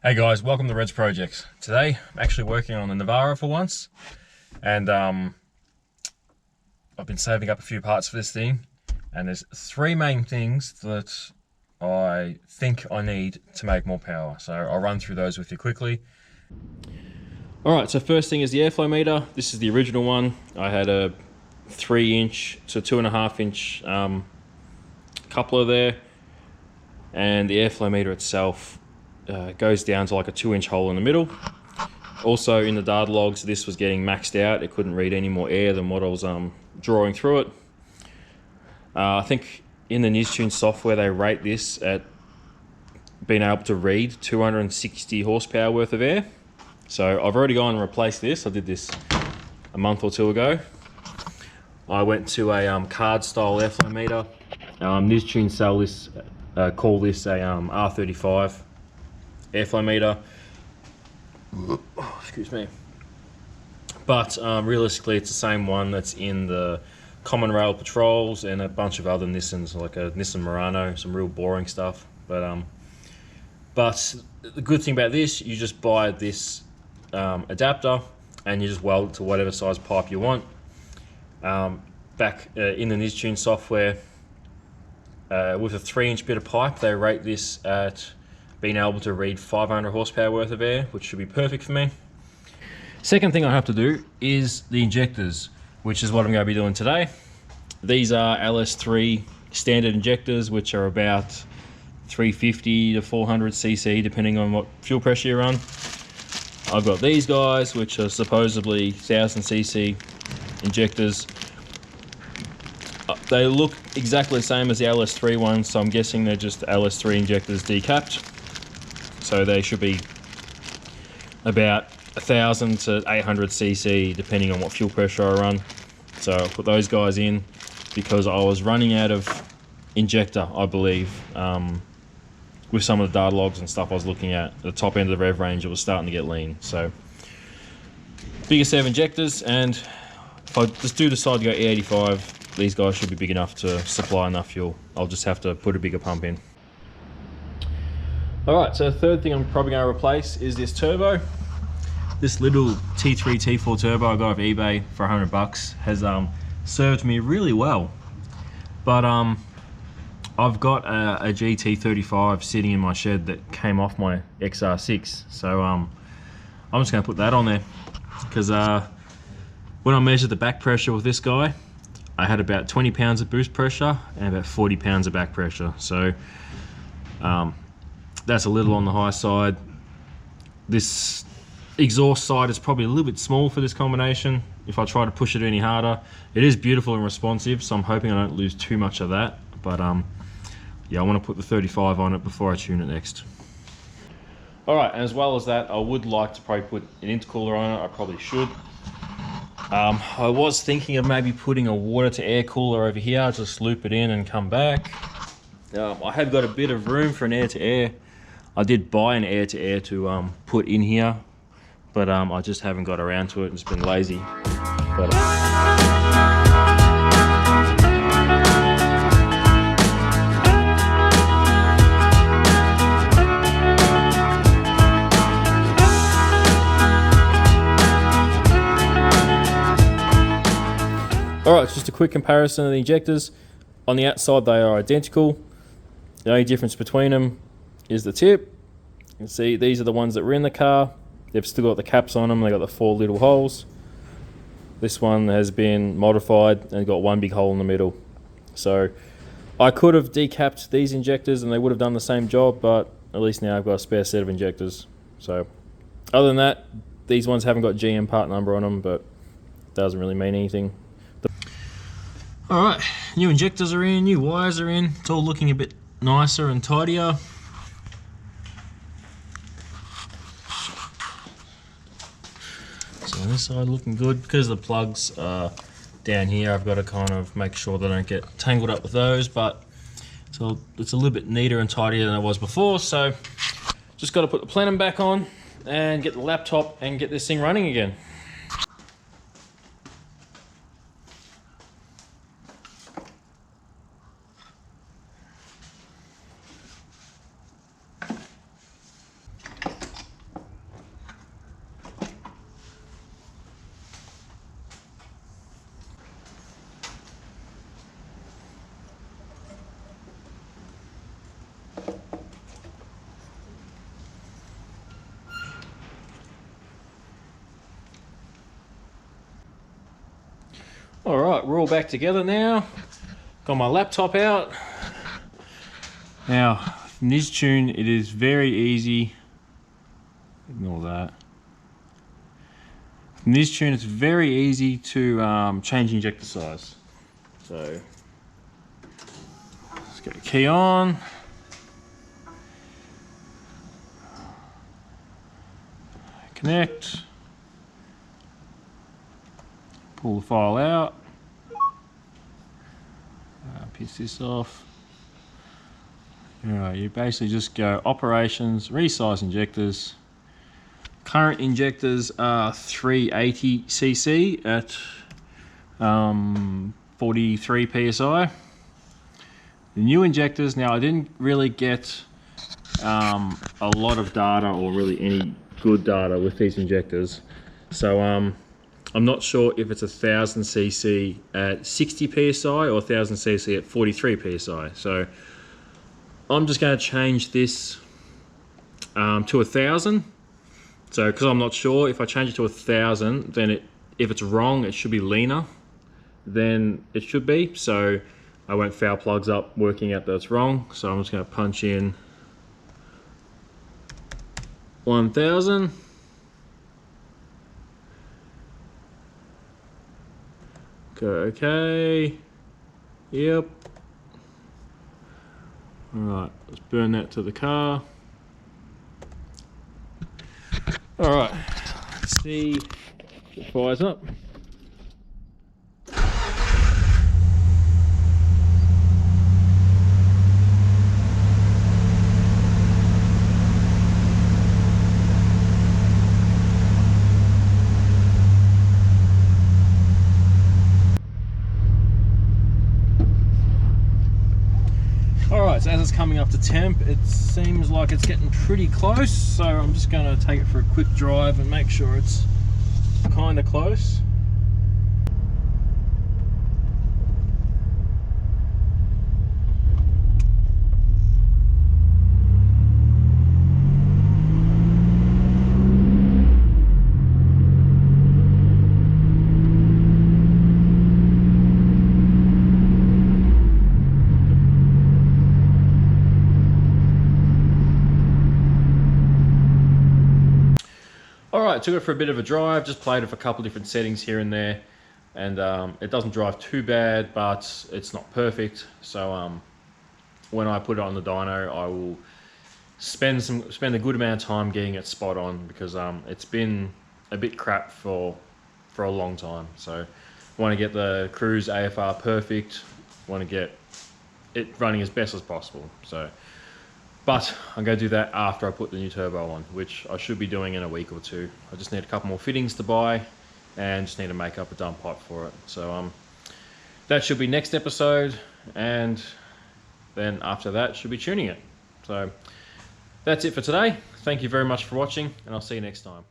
Hey guys, welcome to Red's Projects. Today I'm actually working on the Navara for once, and I've been saving up a few parts for this thing, and there's three main things that I think I need to make more power. So I'll run through those with you quickly. Alright, so first thing is the airflow meter. This is the original one. I had a 3-inch to 2.5-inch coupler there, and the airflow meter itself goes down to like a 2-inch hole in the middle. Also in the data logs, this was getting maxed out. It couldn't read any more air than what I was drawing through it. I think in the NewsTune software they rate this at being able to read 260 horsepower worth of air. So I've already gone and replaced this. I did this a month or two ago. I went to a card style airflow meter. NewsTune sell this, call this a R35 airflow meter. Excuse me. But realistically, it's the same one that's in the Common Rail Patrols and a bunch of other Nissans, like a Nissan Murano, some real boring stuff. But the good thing about this, you just buy this adapter and you just weld it to whatever size pipe you want. Back in the NewsTune software, with a 3-inch bit of pipe, they rate this at being able to read 500 horsepower worth of air, which should be perfect for me. Second thing I have to do is the injectors, which is what I'm going to be doing today. These are LS3 standard injectors, which are about 350 to 400 cc, depending on what fuel pressure you run. I've got these guys, which are supposedly 1000 cc injectors. They look exactly the same as the LS3 ones, so I'm guessing they're just LS3 injectors decapped. So they should be about 1000 to 800 cc, depending on what fuel pressure I run. So I put those guys in because I was running out of injector, I believe, with some of the data logs and stuff I was looking at the top end of the rev range. It was starting to get lean. So bigger set of injectors, and if I just do decide to go E85, these guys should be big enough to supply enough fuel. I'll just have to put a bigger pump in. Alright, so the third thing I'm probably going to replace is this turbo. This little T3 T4 turbo I got off eBay for $100 has served me really well. But I've got a GT35 sitting in my shed that came off my XR6. So I'm just going to put that on there, because when I measured the back pressure with this guy, I had about 20 pounds of boost pressure and about 40 pounds of back pressure. So that's a little on the high side. This exhaust side is probably a little bit small for this combination. If I try to push it any harder, it is beautiful and responsive, so I'm hoping I don't lose too much of that. But yeah, I want to put the 35 on it before I tune it next. Alright, and as well as that, I would like to probably put an intercooler on it. I probably should. I was thinking of maybe putting a water to air cooler over here, just loop it in and come back. I have got a bit of room for an air to air. I did buy an air to air to put in here, but I just haven't got around to it and just been lazy. But, Alright, just a quick comparison of the injectors. On the outside they are identical. The only difference between them is the tip. You can see these are the ones that were in the car. They've still got the caps on them. They got the 4 little holes. This one has been modified and got one big hole in the middle. So I could have decapped these injectors and they would have done the same job, but at least now I've got a spare set of injectors. So other than that, these ones haven't got GM part number on them, but it doesn't really mean anything. Alright, new injectors are in, new wires are in. It's all looking a bit nicer and tidier. So on this side looking good. Because the plugs are down here, I've got to kind of make sure that I don't get tangled up with those, but so it's a little bit neater and tidier than it was before. So just got to put the plenum back on and get the laptop and get this thing running again. All right, we're all back together now. Got my laptop out. Now, from this tune, it is very easy. Ignore that. From this tune, it's very easy to change injector size. So, let's get the key on. Connect. Pull the file out. Piss this off. Alright, you basically just go operations, resize injectors. Current injectors are 380cc at 43 psi. The new injectors, now I didn't really get a lot of data or really any good data with these injectors. So I'm not sure if it's 1000cc at 60 psi or 1000cc at 43 psi. So I'm just going to change this to 1000. So because I'm not sure, if I change it to 1000, then if it's wrong, it should be leaner than it should be. So I won't foul plugs up working out that it's wrong. So I'm just going to punch in 1000. Go okay. Yep. Alright, let's burn that to the car. Alright, let's see if it fires up. Alright, so as it's coming up to temp, it seems like it's getting pretty close, so I'm just going to take it for a quick drive and make sure it's kind of close. Alright, took it for a bit of a drive, just played it for a couple different settings here and there, and it doesn't drive too bad, but it's not perfect. So when I put it on the dyno, I will spend a good amount of time getting it spot on, because it's been a bit crap for a long time. So I want to get the cruise AFR perfect, want to get it running as best as possible. But I'm going to do that after I put the new turbo on, which I should be doing in a week or two. I just need a couple more fittings to buy and just need to make up a dump pipe for it. So that should be next episode, and then after that should be tuning it. So that's it for today. Thank you very much for watching, and I'll see you next time.